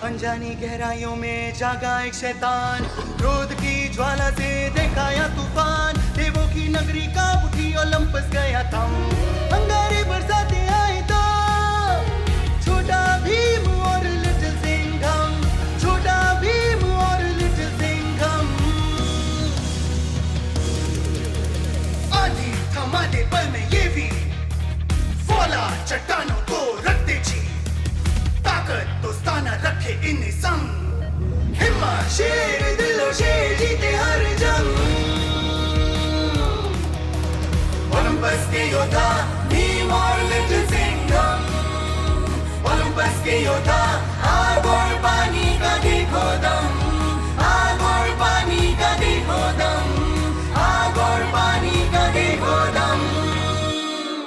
अनजानी गहराइयों में जागा एक शैतान, क्रोध की ज्वाला से दिखाया तूफान। देवों की नगरी कांप उठी, ओलंपस गया थम। अंगारे बरसाते आए तो छोटा भीम और लिटिल सिंघम, छोटा भीम और लिटिल सिंघम। आंधी थमा दे पल में ये भी, फौला चट्टानों को रख दे जी, ताकत दोस्ताना रखे इन्हें संग। हिम्मत शेर दिलो शेर जीते हर जंग। ओलंपस के योद्धा भीम और लिटिल सिंघम, ओलंपस के योद्धा आग और पानी